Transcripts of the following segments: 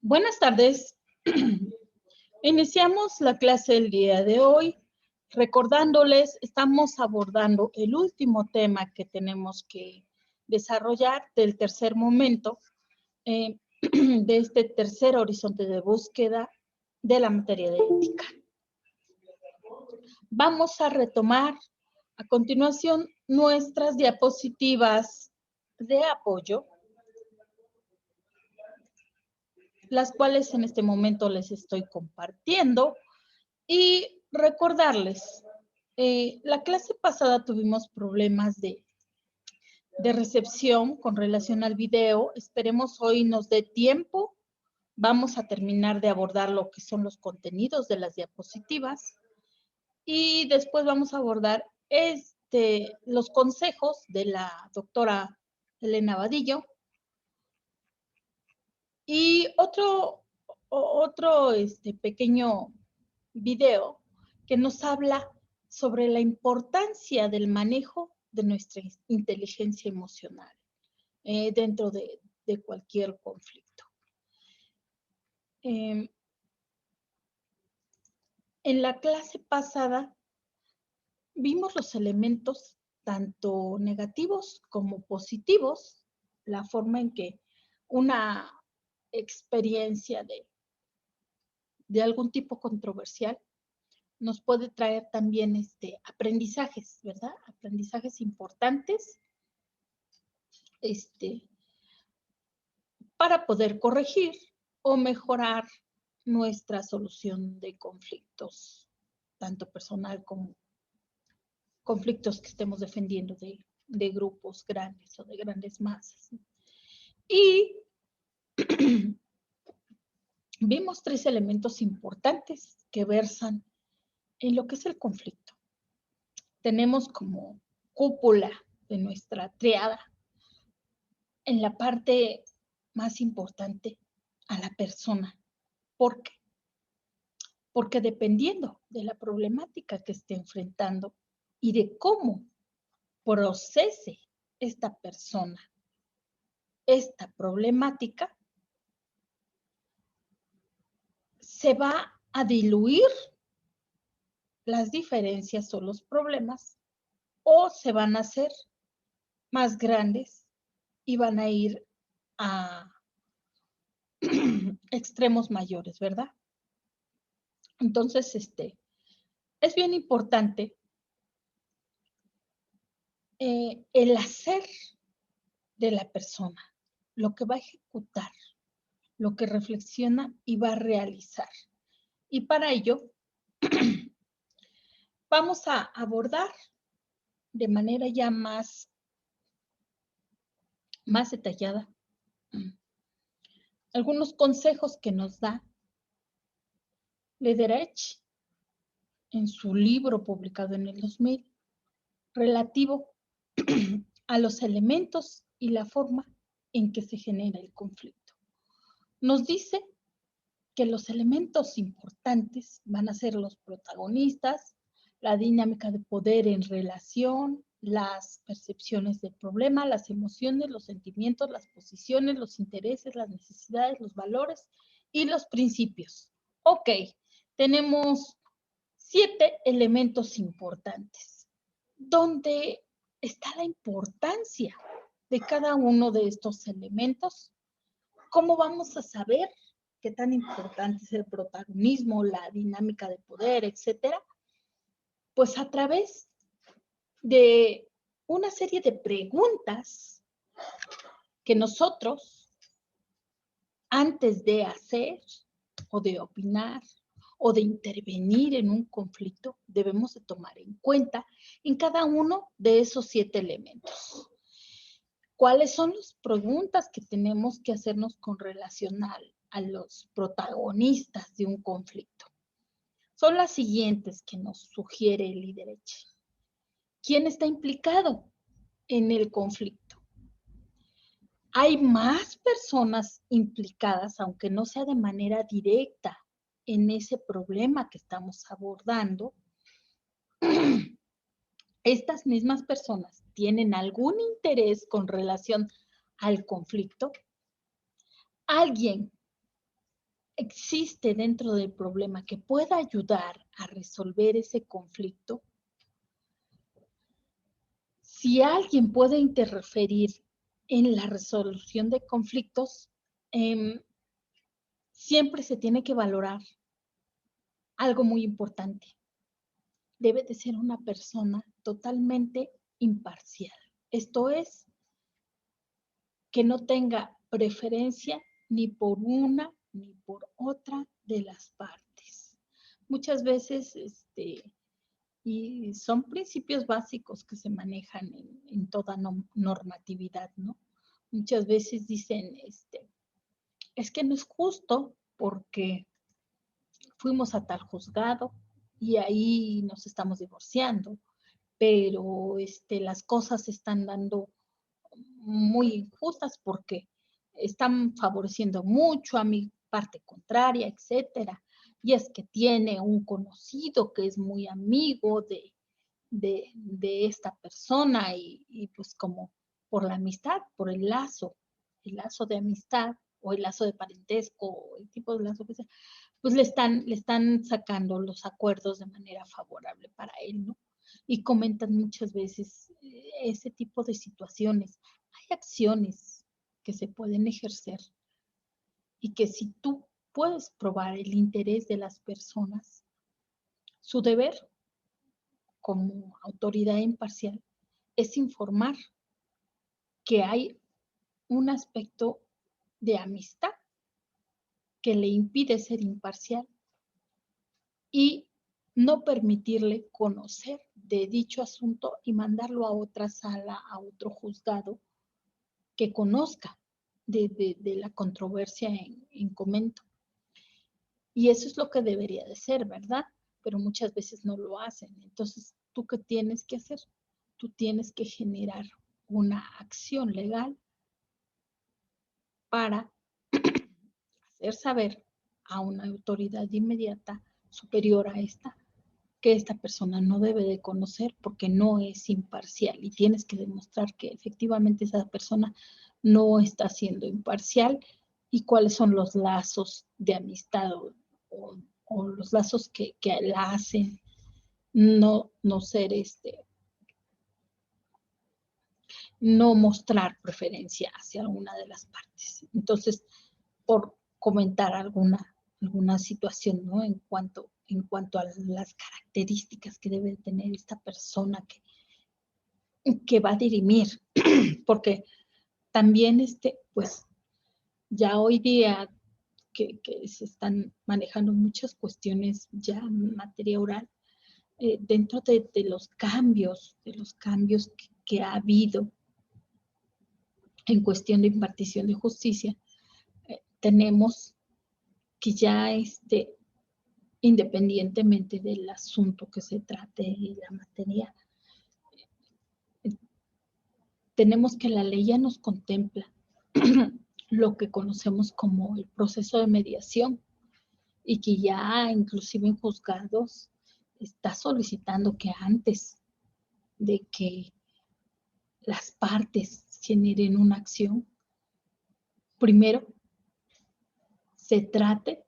Buenas tardes. Iniciamos la clase del día de hoy. Recordándoles, estamos abordando el último tema que tenemos que desarrollar del tercer momento, de este tercer horizonte de búsqueda de la materia de ética. Vamos a retomar a continuación nuestras diapositivas de apoyo, las cuales en este momento les estoy compartiendo, y recordarles, la clase pasada tuvimos problemas de recepción con relación al video. Esperemos hoy nos dé tiempo. Vamos a terminar de abordar lo que son los contenidos de las diapositivas y después vamos a abordar los consejos de la doctora Elena Vadillo. Y otro pequeño video que nos habla sobre la importancia del manejo de nuestra inteligencia emocional dentro de cualquier conflicto. En la clase pasada vimos los elementos tanto negativos como positivos, la forma en que una experiencia de algún tipo controversial nos puede traer también aprendizajes, ¿verdad? Aprendizajes importantes para poder corregir o mejorar nuestra solución de conflictos, tanto personal como conflictos que estemos defendiendo de grupos grandes o de grandes masas. Y vimos 3 elementos importantes que versan en lo que es el conflicto. Tenemos como cúpula de nuestra triada, en la parte más importante, a la persona. ¿Por qué? Porque dependiendo de la problemática que esté enfrentando y de cómo procese esta persona esta problemática, se va a diluir las diferencias o los problemas, o se van a hacer más grandes y van a ir a extremos mayores, ¿verdad? Entonces, es bien importante el hacer de la persona, lo que va a ejecutar, lo que reflexiona y va a realizar. Y para ello, vamos a abordar de manera ya más detallada algunos consejos que nos da Lederich en su libro publicado en el 2000, relativo a los elementos y la forma en que se genera el conflicto. Nos dice que los elementos importantes van a ser los protagonistas, la dinámica de poder en relación, las percepciones del problema, las emociones, los sentimientos, las posiciones, los intereses, las necesidades, los valores y los principios. Ok, tenemos 7 elementos importantes. ¿Dónde está la importancia de cada uno de estos elementos? ¿Cómo vamos a saber qué tan importante es el protagonismo, la dinámica de poder, etcétera? Pues a través de una serie de preguntas que nosotros, antes de hacer o de opinar o de intervenir en un conflicto, debemos de tomar en cuenta en cada uno de esos 7 elementos. ¿Cuáles son las preguntas que tenemos que hacernos con relación a los protagonistas de un conflicto? Son las siguientes que nos sugiere el Lidereche. ¿Quién está implicado en el conflicto? Hay más personas implicadas, aunque no sea de manera directa, en ese problema que estamos abordando. Estas mismas personas tienen algún interés con relación al conflicto. Alguien existe dentro del problema que pueda ayudar a resolver ese conflicto, si alguien puede interferir en la resolución de conflictos, siempre se tiene que valorar algo muy importante. Debe de ser una persona totalmente imparcial. Esto es, que no tenga preferencia ni por una ni por otra de las partes. Muchas veces, y son principios básicos que se manejan en toda normatividad, ¿no? Muchas veces dicen, es que no es justo porque fuimos a tal juzgado y ahí nos estamos divorciando, pero las cosas se están dando muy injustas porque están favoreciendo mucho a mi parte contraria, etcétera. Y es que tiene un conocido que es muy amigo de esta persona y pues como por la amistad, por el lazo de amistad o el lazo de parentesco o el tipo de lazo que sea, pues le están sacando los acuerdos de manera favorable para él, ¿no? Y comentan muchas veces ese tipo de situaciones. Hay acciones que se pueden ejercer y que si tú puedes probar el interés de las personas, su deber como autoridad imparcial es informar que hay un aspecto de amistad que le impide ser imparcial y no permitirle conocer de dicho asunto y mandarlo a otra sala, a otro juzgado que conozca de la controversia en comento. Y eso es lo que debería de ser, ¿verdad? Pero muchas veces no lo hacen. Entonces, ¿tú qué tienes que hacer? Tú tienes que generar una acción legal para hacer saber a una autoridad inmediata superior a esta que esta persona no debe de conocer porque no es imparcial y tienes que demostrar que efectivamente esa persona no está siendo imparcial y cuáles son los lazos de amistad o los lazos que la hacen no ser no mostrar preferencia hacia alguna de las partes. Entonces, por comentar alguna situación, ¿no? En cuanto a las características que debe tener esta persona que va a dirimir, porque también, pues, ya hoy día que se están manejando muchas cuestiones ya en materia oral, dentro de los cambios que ha habido en cuestión de impartición de justicia, tenemos que ya independientemente del asunto que se trate y la materia, tenemos que la ley ya nos contempla lo que conocemos como el proceso de mediación y que ya inclusive en juzgados está solicitando que antes de que las partes generen una acción, primero se trate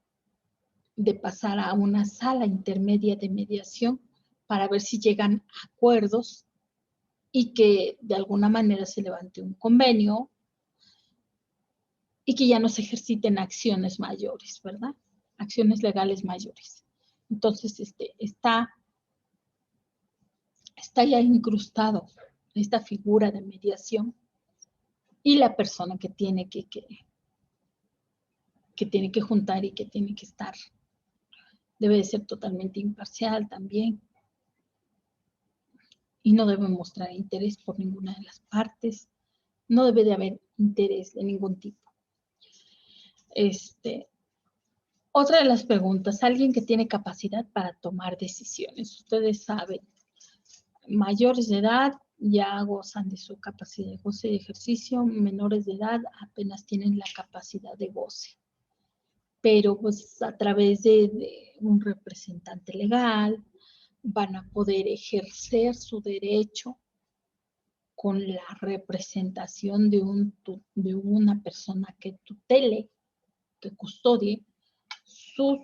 de pasar a una sala intermedia de mediación para ver si llegan a acuerdos y que de alguna manera se levante un convenio y que ya no se ejerciten acciones mayores, ¿verdad? Acciones legales mayores. Entonces, está ya incrustado esta figura de mediación y la persona que tiene que tiene que juntar y que tiene que estar, debe de ser totalmente imparcial también y no debe mostrar interés por ninguna de las partes, no debe de haber interés de ningún tipo. Otra de las preguntas, alguien que tiene capacidad para tomar decisiones. Ustedes saben, mayores de edad ya gozan de su capacidad de goce y ejercicio, menores de edad apenas tienen la capacidad de goce. Pero pues a través de un representante legal van a poder ejercer su derecho con la representación de una persona que tutele, que custodie sus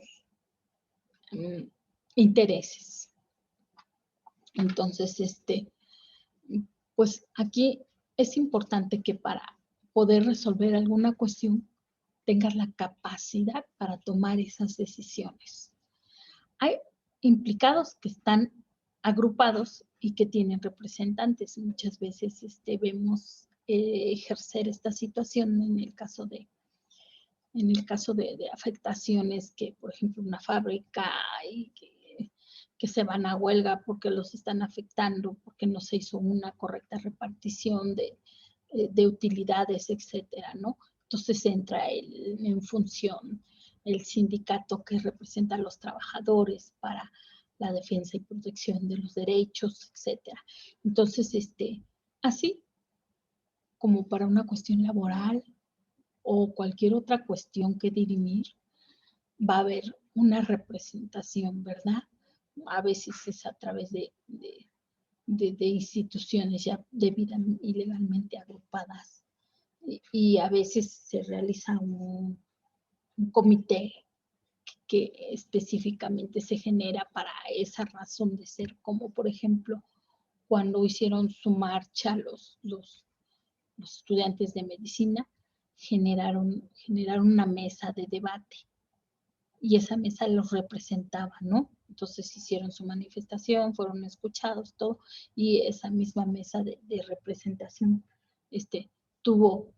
intereses. Entonces, pues aquí es importante que para poder resolver alguna cuestión tengas la capacidad para tomar esas decisiones. Hay implicados que están agrupados y que tienen representantes. Muchas veces vemos ejercer esta situación en el caso de afectaciones que, por ejemplo, una fábrica y que se van a huelga porque los están afectando, porque no se hizo una correcta repartición de utilidades, etcétera, ¿no? Entonces entra en función el sindicato que representa a los trabajadores para la defensa y protección de los derechos, etcétera. Entonces, así como para una cuestión laboral o cualquier otra cuestión que dirimir, va a haber una representación, ¿verdad? A veces es a través de instituciones ya debidamente y legalmente agrupadas. Y a veces se realiza un comité que específicamente se genera para esa razón de ser, como por ejemplo cuando hicieron su marcha los estudiantes de medicina, generaron una mesa de debate y esa mesa los representaba, ¿no? Entonces hicieron su manifestación, fueron escuchados, todo, y esa misma mesa de representación tuvo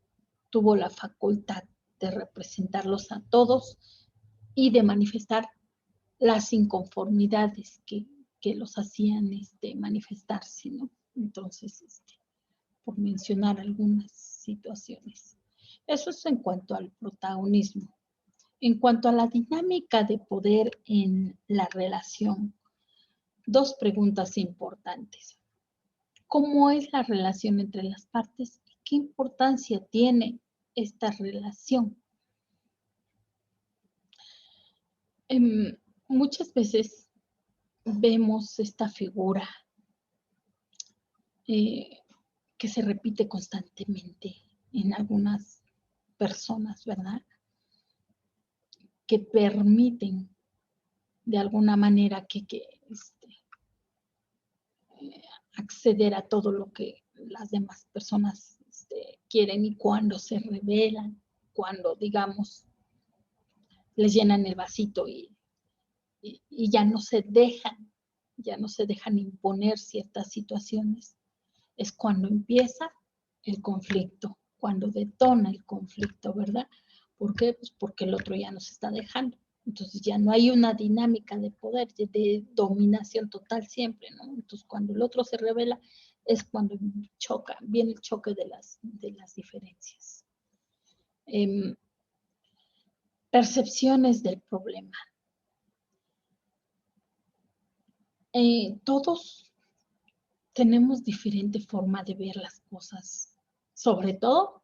la facultad de representarlos a todos y de manifestar las inconformidades que los hacían manifestarse, ¿no? Entonces, por mencionar algunas situaciones. Eso es en cuanto al protagonismo. En cuanto a la dinámica de poder en la relación, dos preguntas importantes. ¿Cómo es la relación entre las partes y qué importancia tiene esta relación? Muchas veces vemos esta figura que se repite constantemente en algunas personas, ¿verdad? Que permiten de alguna manera que acceder a todo lo que las demás personas quieren, y cuando se rebelan, cuando, digamos, les llenan el vasito y ya no se dejan imponer ciertas situaciones, es cuando empieza el conflicto, cuando detona el conflicto, ¿verdad? ¿Por qué? Pues porque el otro ya nos está dejando. Entonces ya no hay una dinámica de poder, de dominación total siempre, ¿no? Entonces cuando el otro se revela es cuando viene el choque de las diferencias. Percepciones del problema. Todos tenemos diferente forma de ver las cosas, sobre todo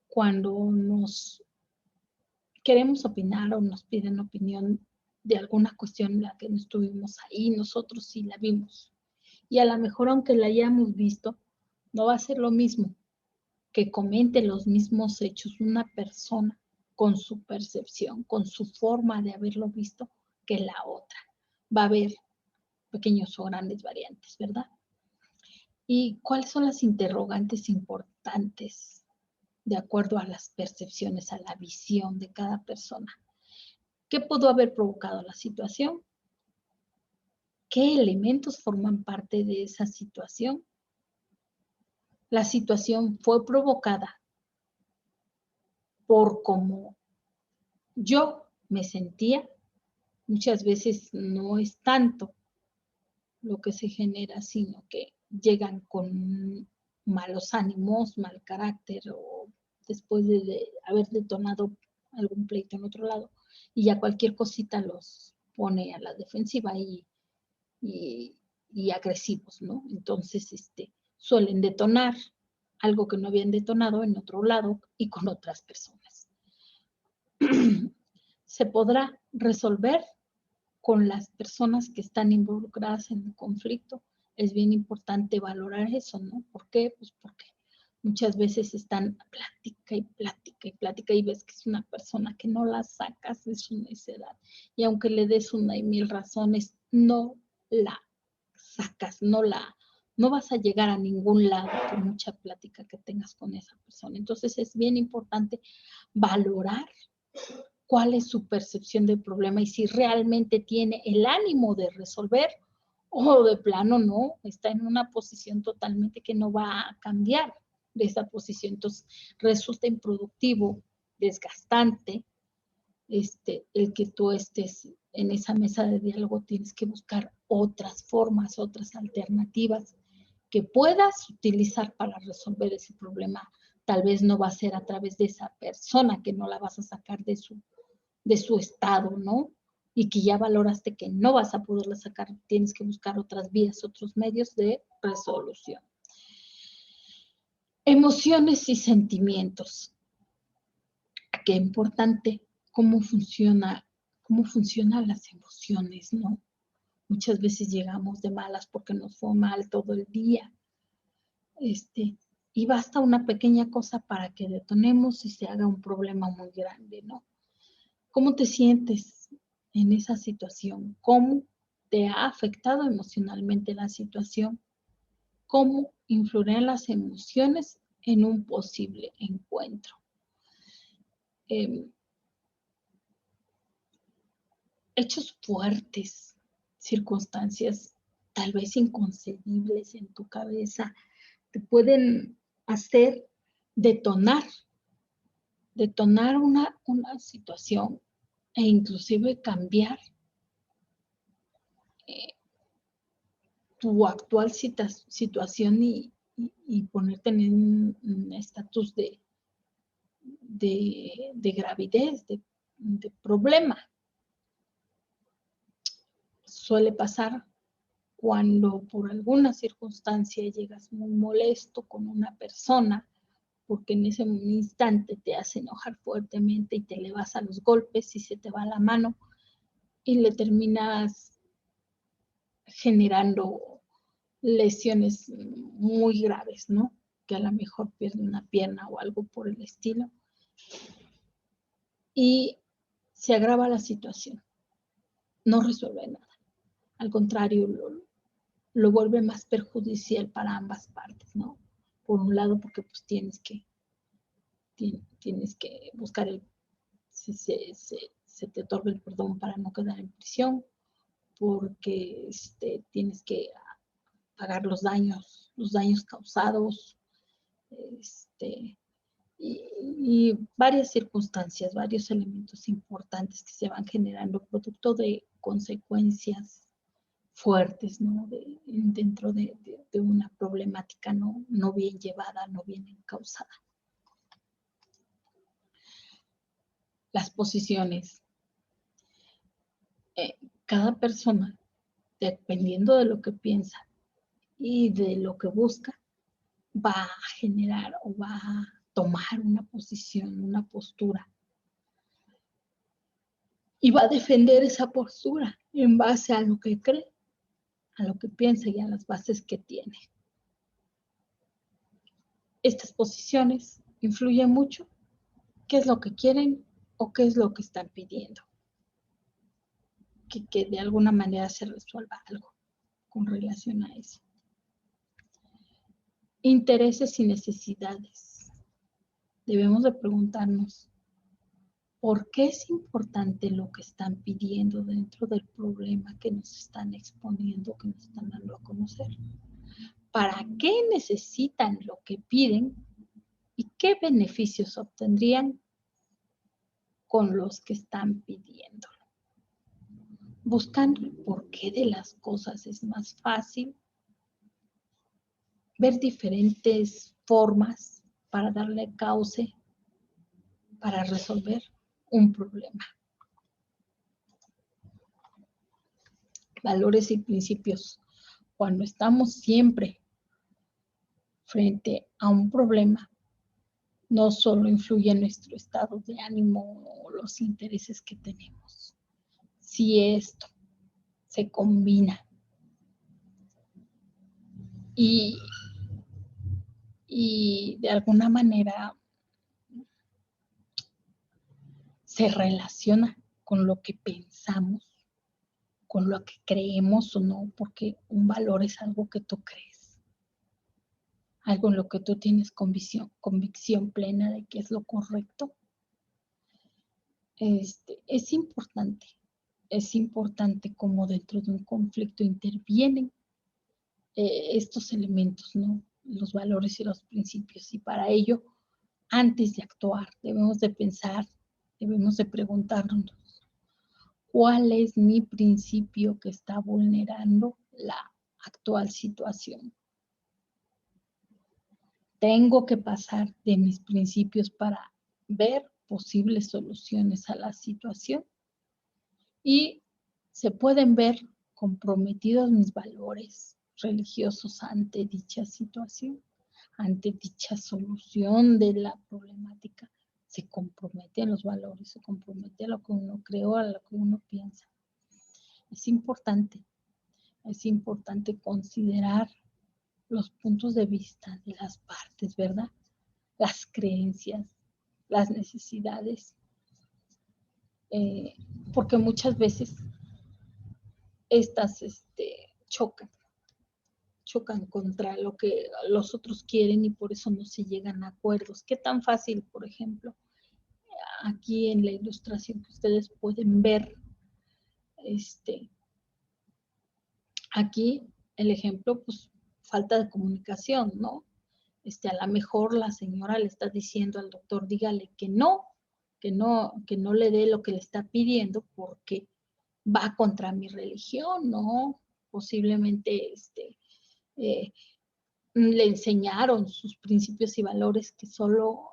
cuando nos queremos opinar o nos piden opinión de alguna cuestión en la que no estuvimos ahí, nosotros sí la vimos. Y a lo mejor aunque la hayamos visto, no va a ser lo mismo que comente los mismos hechos una persona con su percepción, con su forma de haberlo visto, que la otra. Va a haber pequeños o grandes variantes, ¿verdad? ¿Y cuáles son las interrogantes importantes de acuerdo a las percepciones, a la visión de cada persona? ¿Qué pudo haber provocado la situación? ¿Qué elementos forman parte de esa situación? La situación fue provocada por cómo yo me sentía. Muchas veces no es tanto lo que se genera, sino que llegan con malos ánimos, mal carácter, o después de haber detonado algún pleito en otro lado, y ya cualquier cosita los pone a la defensiva y agresivos, ¿no? Entonces, suelen detonar algo que no habían detonado en otro lado y con otras personas. Se podrá resolver con las personas que están involucradas en el conflicto. Es bien importante valorar eso, ¿no? ¿Por qué? Pues porque muchas veces están plática y plática y ves que es una persona que no la sacas de su necedad. Y aunque le des una y mil razones, no la sacas, no vas a llegar a ningún lado por mucha plática que tengas con esa persona. Entonces es bien importante valorar cuál es su percepción del problema y si realmente tiene el ánimo de resolver o de plano no, está en una posición totalmente que no va a cambiar de esa posición. Entonces resulta improductivo, desgastante, el que tú estés en esa mesa de diálogo. Tienes que buscar otras formas, otras alternativas que puedas utilizar para resolver ese problema. Tal vez no va a ser a través de esa persona, que no la vas a sacar de su estado, ¿no? Y que ya valoraste que no vas a poderla sacar, tienes que buscar otras vías, otros medios de resolución. Emociones y sentimientos. Qué importante cómo funcionan las emociones, ¿no? Muchas veces llegamos de malas porque nos fue mal todo el día. Y basta una pequeña cosa para que detonemos y se haga un problema muy grande, ¿no? ¿Cómo te sientes en esa situación? ¿Cómo te ha afectado emocionalmente la situación? ¿Cómo influirán las emociones en un posible encuentro? Hechos fuertes, circunstancias tal vez inconcebibles en tu cabeza, te pueden hacer detonar una situación e inclusive cambiar tu actual situación y ponerte en un estatus de gravidez, de problema. Suele pasar cuando por alguna circunstancia llegas muy molesto con una persona, porque en ese instante te hace enojar fuertemente y te le vas a los golpes y se te va la mano y le terminas generando lesiones muy graves, ¿no? Que a lo mejor pierde una pierna o algo por el estilo. Y se agrava la situación. No resuelve nada. Al contrario, lo vuelve más perjudicial para ambas partes, ¿no? Por un lado, porque pues tienes que buscar se te otorga el perdón para no quedar en prisión, porque tienes que pagar los daños causados, y varias circunstancias, varios elementos importantes que se van generando producto de consecuencias fuertes, ¿no? Dentro de una problemática no bien llevada, no bien encauzada. Las posiciones. Cada persona, dependiendo de lo que piensa y de lo que busca, va a generar o va a tomar una posición, una postura. Y va a defender esa postura en base a lo que cree, a lo que piensa y a las bases que tiene. Estas posiciones influyen mucho. ¿Qué es lo que quieren o qué es lo que están pidiendo? Que de alguna manera se resuelva algo con relación a eso. Intereses y necesidades. Debemos de preguntarnos, ¿por qué es importante lo que están pidiendo dentro del problema que nos están exponiendo, que nos están dando a conocer? ¿Para qué necesitan lo que piden y qué beneficios obtendrían con los que están pidiendo? Buscando el porqué de las cosas es más fácil ver diferentes formas para darle cauce, para resolver un problema. Valores y principios. Cuando estamos siempre frente a un problema, no solo influye en nuestro estado de ánimo o los intereses que tenemos. Si esto se combina y de alguna manera se relaciona con lo que pensamos, con lo que creemos o no, porque un valor es algo que tú crees, algo en lo que tú tienes convicción plena de que es lo correcto. Es importante cómo dentro de un conflicto intervienen estos elementos, ¿no? Los valores y los principios. Y para ello, antes de actuar, debemos de pensar, debemos de preguntarnos, ¿cuál es mi principio que está vulnerando la actual situación? Tengo que pasar de mis principios para ver posibles soluciones a la situación y se pueden ver comprometidos mis valores religiosos ante dicha situación, ante dicha solución de la problemática. Se comprometen los valores, se compromete a lo que uno creó, a lo que uno piensa. Es importante considerar los puntos de vista de las partes, ¿verdad? Las creencias, las necesidades, porque muchas veces estas chocan contra lo que los otros quieren y por eso no se llegan a acuerdos. ¿Qué tan fácil, por ejemplo, aquí en la ilustración que ustedes pueden ver, aquí el ejemplo, pues falta de comunicación, ¿no? A lo mejor la señora le está diciendo al doctor, dígale que no le dé lo que le está pidiendo porque va contra mi religión, ¿no? Posiblemente le enseñaron sus principios y valores que solo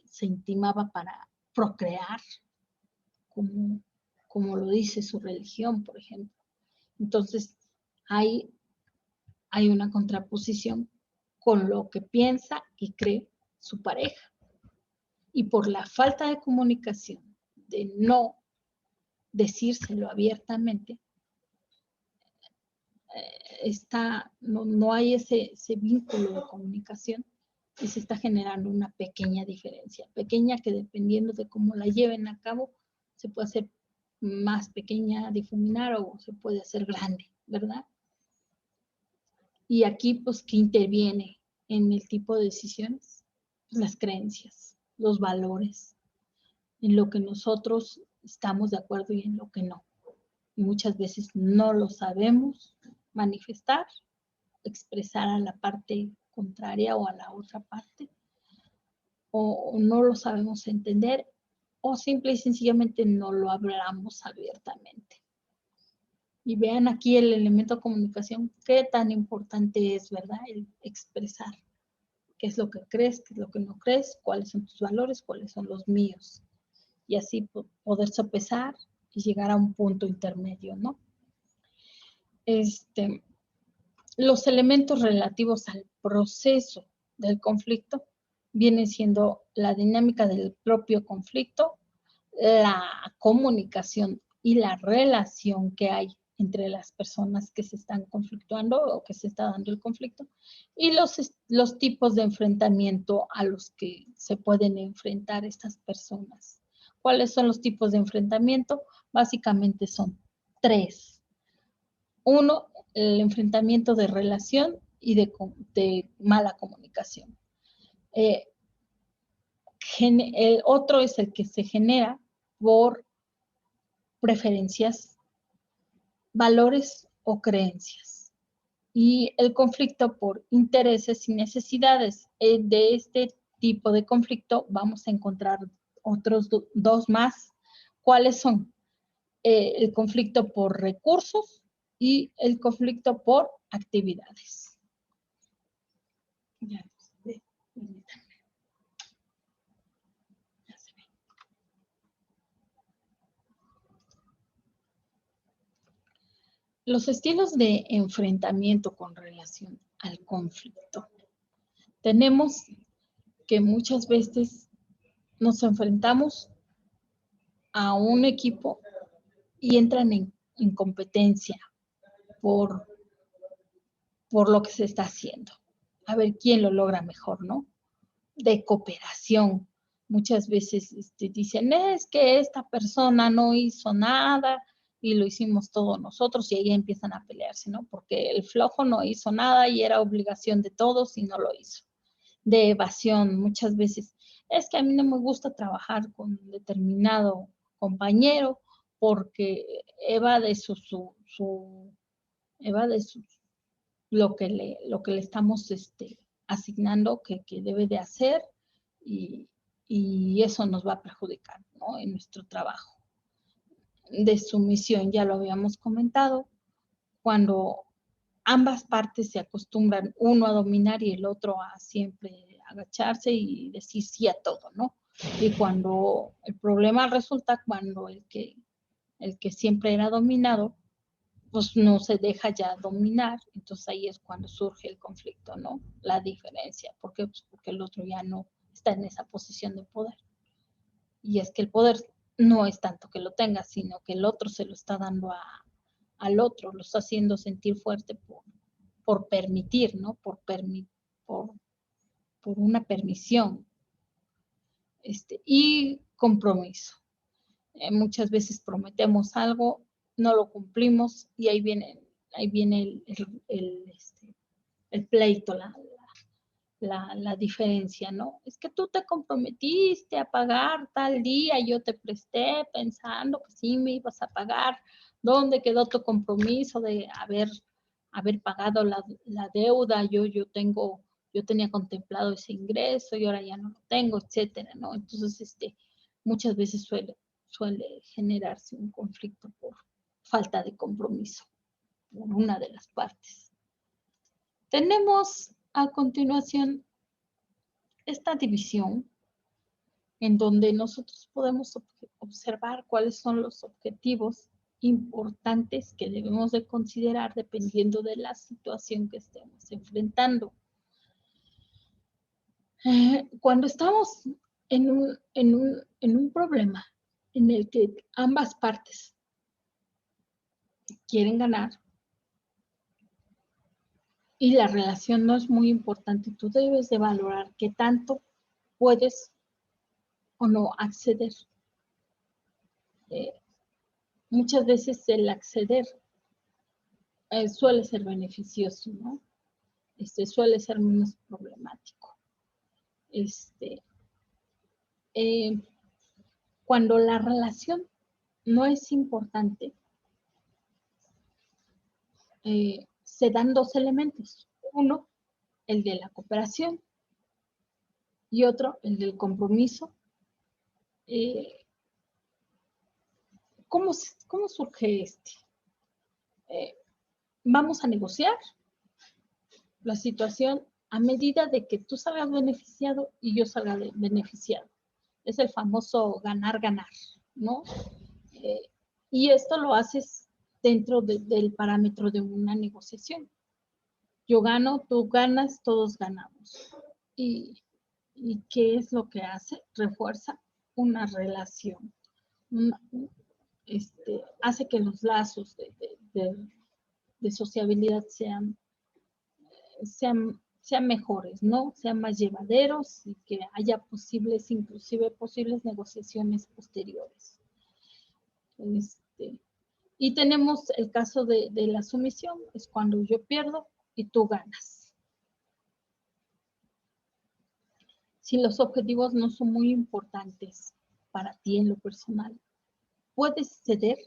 se intimaba para procrear, como lo dice su religión, por ejemplo. Entonces, hay una contraposición con lo que piensa y cree su pareja. Y por la falta de comunicación, de no decírselo abiertamente, no hay ese vínculo de comunicación y se está generando una pequeña diferencia, pequeña que dependiendo de cómo la lleven a cabo, se puede hacer más pequeña, difuminar o se puede hacer grande, ¿verdad? Y aquí, pues, ¿qué interviene en el tipo de decisiones? Pues las creencias, los valores, en lo que nosotros estamos de acuerdo y en lo que no. Y muchas veces no lo sabemos manifestar, expresar a la parte contraria o a la otra parte, o no lo sabemos entender, o simple y sencillamente no lo hablamos abiertamente. Y vean aquí el elemento comunicación, qué tan importante es, ¿verdad? El expresar qué es lo que crees, qué es lo que no crees, cuáles son tus valores, cuáles son los míos. Y así poder sopesar y llegar a un punto intermedio, ¿no? Los elementos relativos al proceso del conflicto vienen siendo la dinámica del propio conflicto, la comunicación y la relación que hay entre las personas que se están conflictuando o que se está dando el conflicto y los tipos de enfrentamiento a los que se pueden enfrentar estas personas. ¿Cuáles son los tipos de enfrentamiento? Básicamente son 3. Uno, el enfrentamiento de relación y de mala comunicación. El otro es el que se genera por preferencias, valores o creencias. Y el conflicto por intereses y necesidades. De este tipo de conflicto vamos a encontrar otros dos más. ¿Cuáles son? El conflicto por recursos y el conflicto por actividades. Ya se ve. Ya se ve. Los estilos de enfrentamiento con relación al conflicto. Tenemos que muchas veces nos enfrentamos a un equipo y entran en competencia por lo que se está haciendo. A ver quién lo logra mejor, ¿no? De cooperación, Muchas veces dicen, es que esta persona no hizo nada y lo hicimos todos nosotros, y ahí empiezan a pelearse, ¿no? Porque el flojo no hizo nada y era obligación de todos y no lo hizo. De evasión, muchas veces, es que a mí no me gusta trabajar con determinado compañero porque evade evade lo que le estamos asignando que debe de hacer, y, y eso nos va a perjudicar, ¿no? En nuestro trabajo. De sumisión, ya lo habíamos comentado, cuando ambas partes se acostumbran, uno a dominar y el otro a siempre agacharse y decir sí a todo, ¿no? Y cuando el problema resulta cuando el que siempre era dominado, pues no se deja ya dominar, entonces ahí es cuando surge el conflicto, ¿no? La diferencia. ¿Por qué? Pues porque el otro ya no está en esa posición de poder. Y es que el poder no es tanto que lo tenga, sino que el otro se lo está dando al otro, lo está haciendo sentir fuerte por permitir, ¿no? Por una permisión. Y compromiso. Muchas veces prometemos algo, no lo cumplimos y ahí viene el pleito, la diferencia, ¿no? Es que tú te comprometiste a pagar tal día, yo te presté pensando que sí me ibas a pagar. ¿Dónde quedó tu compromiso de haber pagado la deuda? Yo tenía contemplado ese ingreso y ahora ya no lo tengo, etcétera, ¿no? Entonces, muchas veces suele generarse un conflicto por falta de compromiso por una de las partes. Tenemos a continuación esta división en donde nosotros podemos observar cuáles son los objetivos importantes que debemos de considerar dependiendo de la situación que estemos enfrentando. Cuando estamos en un problema en el que ambas partes quieren ganar y la relación no es muy importante, tú debes de valorar qué tanto puedes o no acceder. Muchas veces el acceder suele ser beneficioso, ¿no? Suele ser menos problemático. Cuando la relación no es importante, se dan dos elementos. Uno, el de la cooperación, y otro, el del compromiso. ¿Cómo surge vamos a negociar la situación a medida de que tú salgas beneficiado y yo salga beneficiado. Es el famoso ganar-ganar, ¿no? Y esto lo haces dentro del parámetro de una negociación. Yo gano, tú ganas, todos ganamos. ¿Y qué es lo que hace? Refuerza una relación. Hace que los lazos de sociabilidad sean mejores, ¿no? Sean más llevaderos y que haya inclusive posibles negociaciones posteriores. Y tenemos el caso de la sumisión, es cuando yo pierdo y tú ganas. Si los objetivos no son muy importantes para ti en lo personal, puedes ceder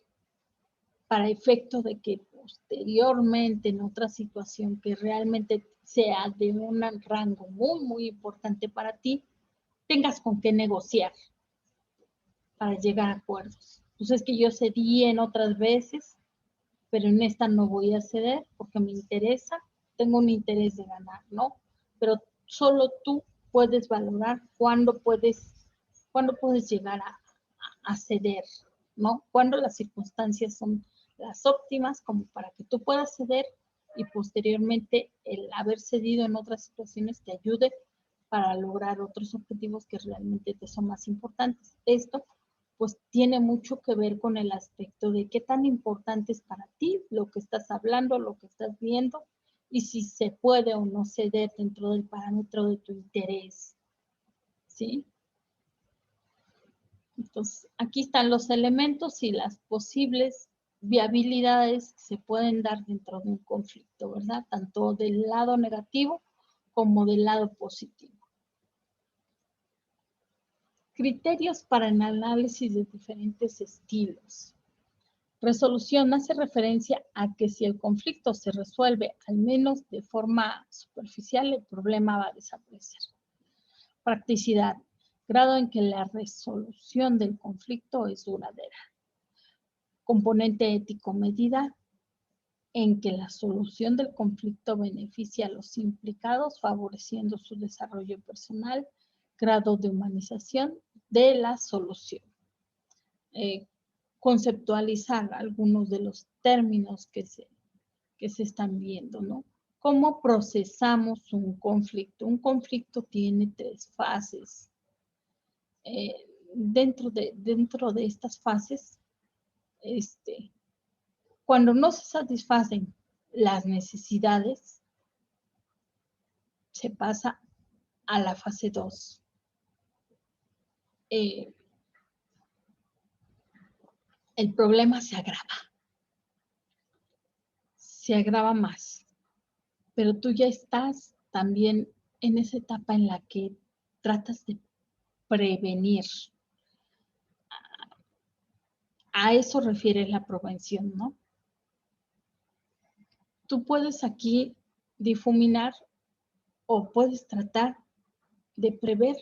para efecto de que posteriormente en otra situación que realmente sea de un rango muy, muy importante para ti, tengas con qué negociar para llegar a acuerdos. Entonces, que yo cedí en otras veces, pero en esta no voy a ceder porque me interesa, tengo un interés de ganar, ¿no? Pero solo tú puedes valorar cuándo puedes llegar a ceder, ¿no? Cuando las circunstancias son las óptimas como para que tú puedas ceder y posteriormente el haber cedido en otras situaciones te ayude para lograr otros objetivos que realmente te son más importantes. Esto pues tiene mucho que ver con el aspecto de qué tan importante es para ti lo que estás hablando, lo que estás viendo, y si se puede o no ceder dentro del parámetro de tu interés, ¿sí? Entonces, aquí están los elementos y las posibles viabilidades que se pueden dar dentro de un conflicto, ¿verdad? Tanto del lado negativo como del lado positivo. Criterios para el análisis de diferentes estilos. Resolución hace referencia a que si el conflicto se resuelve al menos de forma superficial, el problema va a desaparecer. Practicidad, grado en que la resolución del conflicto es duradera. Componente ético, medida en que la solución del conflicto beneficia a los implicados, favoreciendo su desarrollo personal. Grado de humanización de la solución. Conceptualizar algunos de los términos que se están viendo, ¿no? ¿Cómo procesamos un conflicto? Un conflicto tiene 3 fases. Dentro de estas fases, cuando no se satisfacen las necesidades, se pasa a la fase 2. El problema se agrava más, pero tú ya estás también en esa etapa en la que tratas de prevenir. A eso refiere la prevención, ¿no? Tú puedes aquí difuminar o puedes tratar de prever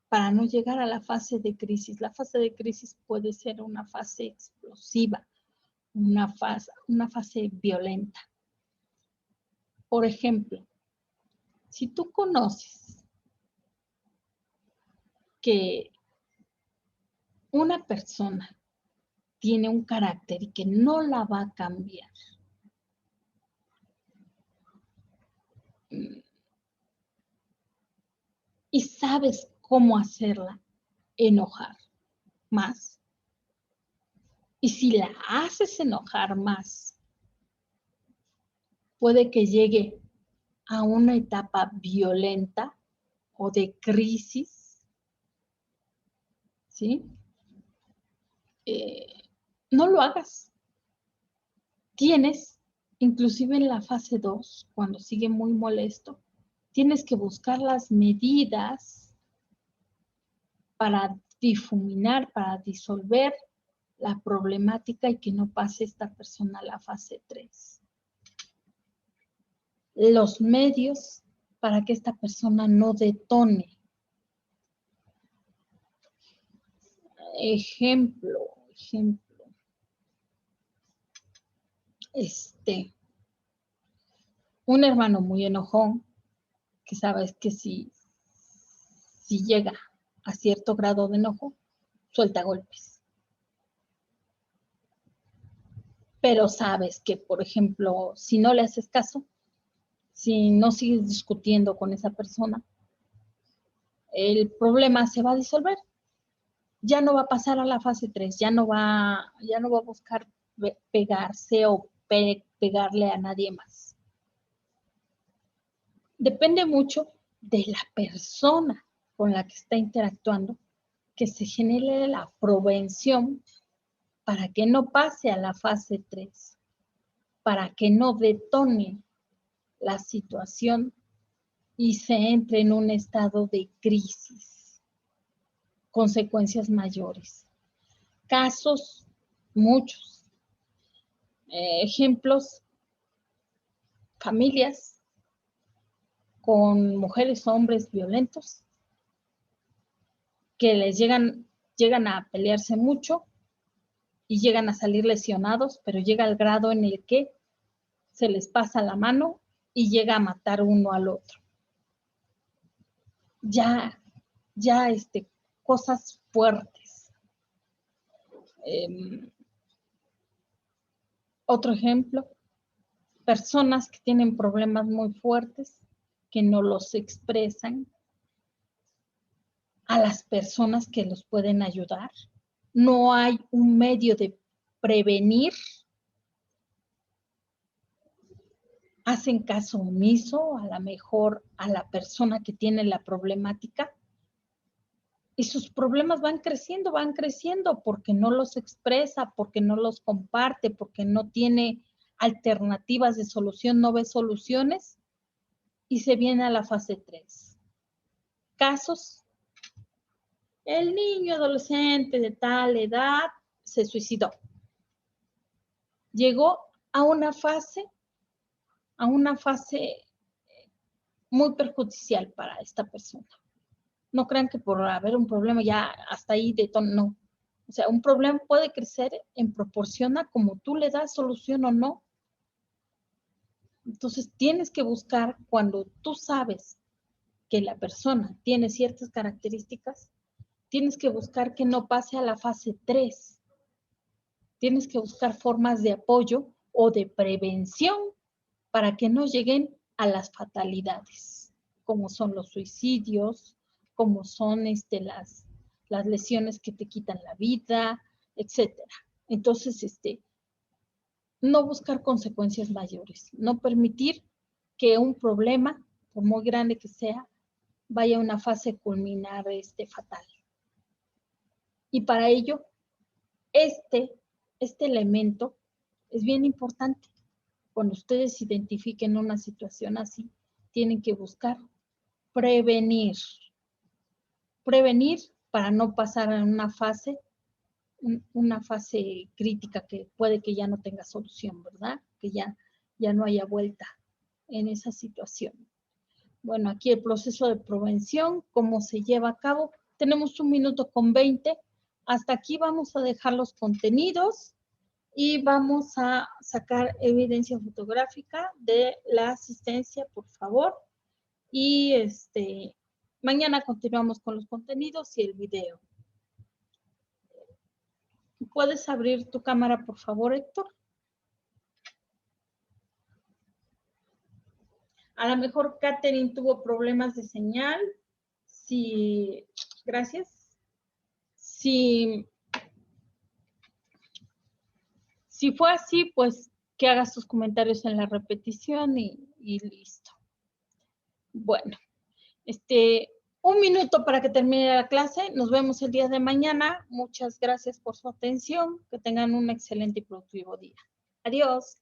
para no llegar a la fase de crisis. La fase de crisis puede ser una fase explosiva, una fase violenta. Por ejemplo, si tú conoces que una persona tiene un carácter y que no la va a cambiar, y sabes cómo hacerla enojar más, y si la haces enojar más, puede que llegue a una etapa violenta o de crisis, ¿sí? No lo hagas. Tienes, inclusive en la fase 2, cuando sigue muy molesto, tienes que buscar las medidas para difuminar, para disolver la problemática y que no pase esta persona a la fase 3. Los medios para que esta persona no detone. Ejemplo. Un hermano muy enojón, que sabes que si llega a cierto grado de enojo, suelta golpes. Pero sabes que, por ejemplo, si no le haces caso, si no sigues discutiendo con esa persona, el problema se va a disolver. Ya no va a pasar a la fase 3, ya no va a buscar pegarse o pegarle a nadie más. Depende mucho de la persona con la que está interactuando, que se genere la prevención para que no pase a la fase 3, para que no detone la situación y se entre en un estado de crisis, consecuencias mayores. Casos, muchos. Ejemplos, familias con mujeres o hombres violentos que les llegan a pelearse mucho y llegan a salir lesionados, pero llega al grado en el que se les pasa la mano y llega a matar uno al otro. Ya cosas fuertes. Otro ejemplo, personas que tienen problemas muy fuertes, que no los expresan a las personas que los pueden ayudar. No hay un medio de prevenir. Hacen caso omiso, a lo mejor a la persona que tiene la problemática, Y sus problemas van creciendo porque no los expresa, porque no los comparte, porque no tiene alternativas de solución, no ve soluciones y se viene a la fase 3. Casos, el niño adolescente de tal edad se suicidó. Llegó a una fase muy perjudicial para esta persona. No crean que por haber un problema ya hasta ahí de tono, no. O sea, un problema puede crecer en proporción a como tú le das solución o no. Entonces, tienes que buscar cuando tú sabes que la persona tiene ciertas características, tienes que buscar que no pase a la fase 3. Tienes que buscar formas de apoyo o de prevención para que no lleguen a las fatalidades, como son los suicidios, como son las lesiones que te quitan la vida, etcétera. Entonces, no buscar consecuencias mayores, no permitir que un problema, por muy grande que sea, vaya a una fase culminar fatal. Y para ello, este elemento es bien importante. Cuando ustedes identifiquen una situación así, tienen que buscar prevenir para no pasar a una fase crítica que puede que ya no tenga solución, ¿verdad? Que ya no haya vuelta en esa situación. Bueno, aquí el proceso de prevención, cómo se lleva a cabo. Tenemos 1 minuto con 20. Hasta aquí vamos a dejar los contenidos y vamos a sacar evidencia fotográfica de la asistencia, por favor. Y mañana continuamos con los contenidos y el video. ¿Puedes abrir tu cámara, por favor, Héctor? A lo mejor Catherine tuvo problemas de señal. Sí, gracias. Si fue así, pues que hagas tus comentarios en la repetición y listo. Bueno, 1 minuto para que termine la clase. Nos vemos el día de mañana. Muchas gracias por su atención. Que tengan un excelente y productivo día. Adiós.